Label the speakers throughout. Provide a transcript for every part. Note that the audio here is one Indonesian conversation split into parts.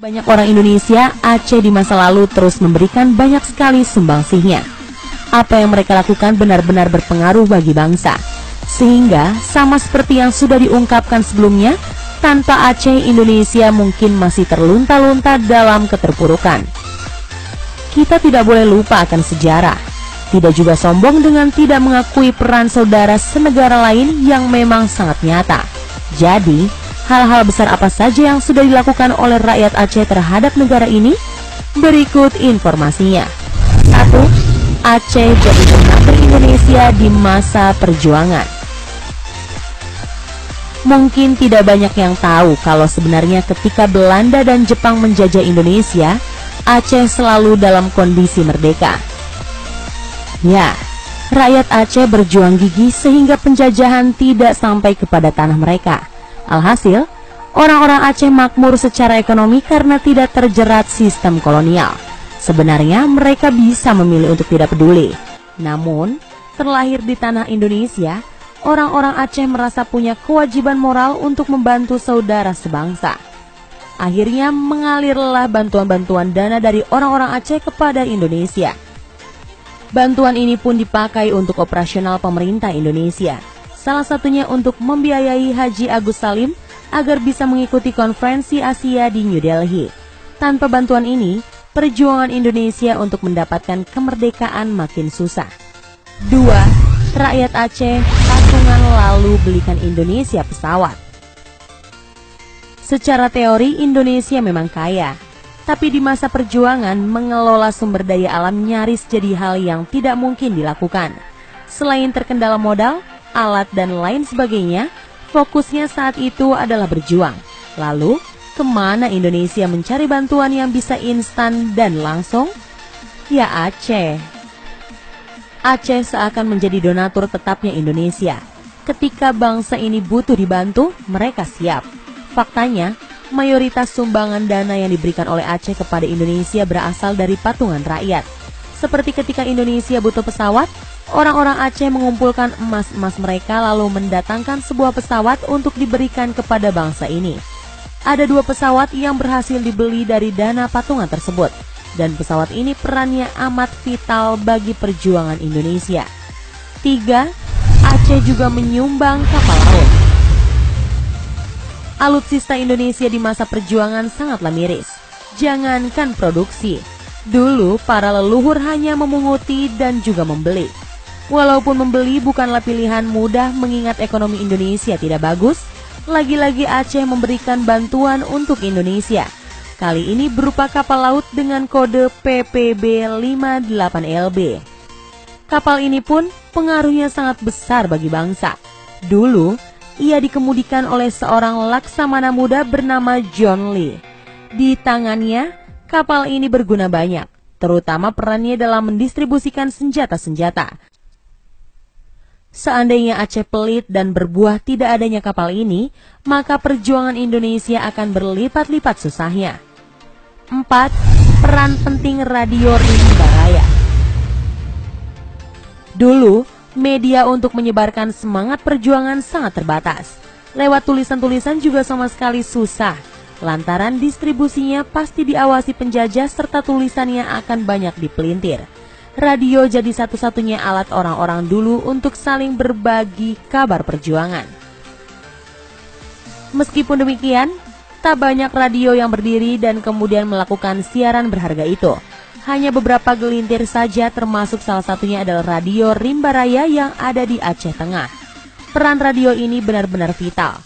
Speaker 1: banyak orang Indonesia, Aceh di masa lalu terus memberikan banyak sekali sumbangsihnya. Apa yang mereka lakukan benar-benar berpengaruh bagi bangsa. Sehingga, sama seperti yang sudah diungkapkan sebelumnya, tanpa Aceh, Indonesia mungkin masih terlunta-lunta dalam keterpurukan. Kita tidak boleh lupa akan sejarah. Tidak juga sombong dengan tidak mengakui peran saudara senegara lain yang memang sangat nyata. Jadi, hal-hal besar apa saja yang sudah dilakukan oleh rakyat Aceh terhadap negara ini? Berikut informasinya. 1. Aceh jadi donatur Indonesia di masa perjuangan. Mungkin tidak banyak yang tahu kalau sebenarnya ketika Belanda dan Jepang menjajah Indonesia, Aceh selalu dalam kondisi merdeka. Ya, rakyat Aceh berjuang gigih sehingga penjajahan tidak sampai kepada tanah mereka. Alhasil, orang-orang Aceh makmur secara ekonomi karena tidak terjerat sistem kolonial. Sebenarnya mereka bisa memilih untuk tidak peduli. Namun, terlahir di tanah Indonesia, orang-orang Aceh merasa punya kewajiban moral untuk membantu saudara sebangsa. Akhirnya mengalirlah bantuan-bantuan dana dari orang-orang Aceh kepada Indonesia. Bantuan ini pun dipakai untuk operasional pemerintah Indonesia. Salah satunya untuk membiayai Haji Agus Salim agar bisa mengikuti konferensi Asia di New Delhi. Tanpa bantuan ini, perjuangan Indonesia untuk mendapatkan kemerdekaan makin susah. 2. Rakyat Aceh patungan lalu belikan Indonesia pesawat. Secara teori Indonesia memang kaya, tapi di masa perjuangan mengelola sumber daya alam nyaris jadi hal yang tidak mungkin dilakukan. Selain terkendala modal, alat dan lain sebagainya, fokusnya saat itu adalah berjuang. Lalu, kemana Indonesia mencari bantuan yang bisa instan dan langsung? Ya Aceh. Aceh seakan menjadi donatur tetapnya Indonesia. Ketika bangsa ini butuh dibantu, mereka siap. Faktanya, mayoritas sumbangan dana yang diberikan oleh Aceh kepada Indonesia berasal dari patungan rakyat. Seperti ketika Indonesia butuh pesawat, orang-orang Aceh mengumpulkan emas-emas mereka lalu mendatangkan sebuah pesawat untuk diberikan kepada bangsa ini. Ada 2 pesawat yang berhasil dibeli dari dana patungan tersebut, dan pesawat ini perannya amat vital bagi perjuangan Indonesia. 3. Aceh juga menyumbang kapal laut. Alutsista Indonesia di masa perjuangan sangatlah miris. Jangankan produksi, dulu para leluhur hanya memunguti dan juga membeli. Walaupun membeli bukanlah pilihan mudah mengingat ekonomi Indonesia tidak bagus, lagi-lagi Aceh memberikan bantuan untuk Indonesia. Kali ini berupa kapal laut dengan kode PPB-58LB. Kapal ini pun pengaruhnya sangat besar bagi bangsa. Dulu, ia dikemudikan oleh seorang laksamana muda bernama John Lee. Di tangannya, kapal ini berguna banyak, terutama perannya dalam mendistribusikan senjata-senjata. Seandainya Aceh pelit dan berbuah tidak adanya kapal ini, maka perjuangan Indonesia akan berlipat-lipat susahnya. 4. Peran penting radio rimba raya. Dulu, media untuk menyebarkan semangat perjuangan sangat terbatas. Lewat tulisan-tulisan juga sama sekali susah, lantaran distribusinya pasti diawasi penjajah serta tulisannya akan banyak dipelintir. Radio jadi satu-satunya alat orang-orang dulu untuk saling berbagi kabar perjuangan. Meskipun demikian, tak banyak radio yang berdiri dan kemudian melakukan siaran berharga itu. Hanya beberapa gelintir saja, termasuk salah satunya adalah radio Rimba Raya yang ada di Aceh Tengah. Peran radio ini benar-benar vital.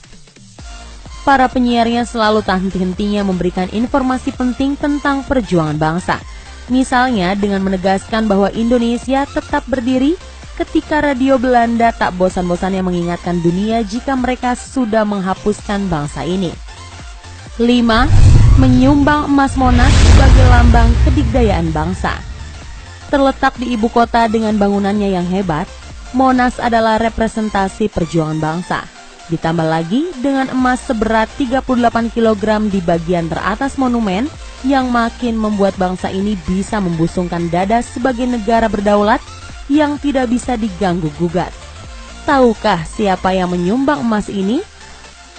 Speaker 1: Para penyiarnya selalu tak henti-hentinya memberikan informasi penting tentang perjuangan bangsa. Misalnya dengan menegaskan bahwa Indonesia tetap berdiri ketika radio Belanda tak bosan-bosannya mengingatkan dunia jika mereka sudah menghapuskan bangsa ini. 5. Menyumbang emas Monas sebagai lambang kedikdayaan bangsa. Terletak di ibu kota dengan bangunannya yang hebat, Monas adalah representasi perjuangan bangsa. Ditambah lagi dengan emas seberat 38 kg di bagian teratas monumen, yang makin membuat bangsa ini bisa membusungkan dada sebagai negara berdaulat yang tidak bisa diganggu-gugat. Tahukah siapa yang menyumbang emas ini?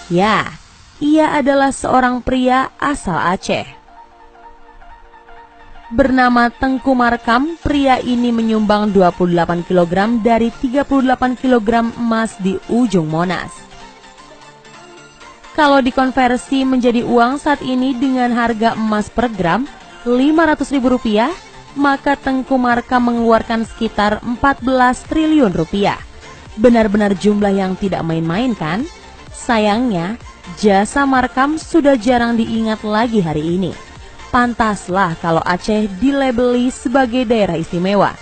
Speaker 1: Ya, ia adalah seorang pria asal Aceh. Bernama Tengku Markam, pria ini menyumbang 28 kg dari 38 kg emas di ujung Monas. Kalau dikonversi menjadi uang saat ini dengan harga emas per gram Rp500.000, maka Tengku Markam mengeluarkan sekitar 14 triliun rupiah. Benar-benar jumlah yang tidak main-main kan? Sayangnya, jasa Markam sudah jarang diingat lagi hari ini. Pantaslah kalau Aceh dilabeli sebagai daerah istimewa.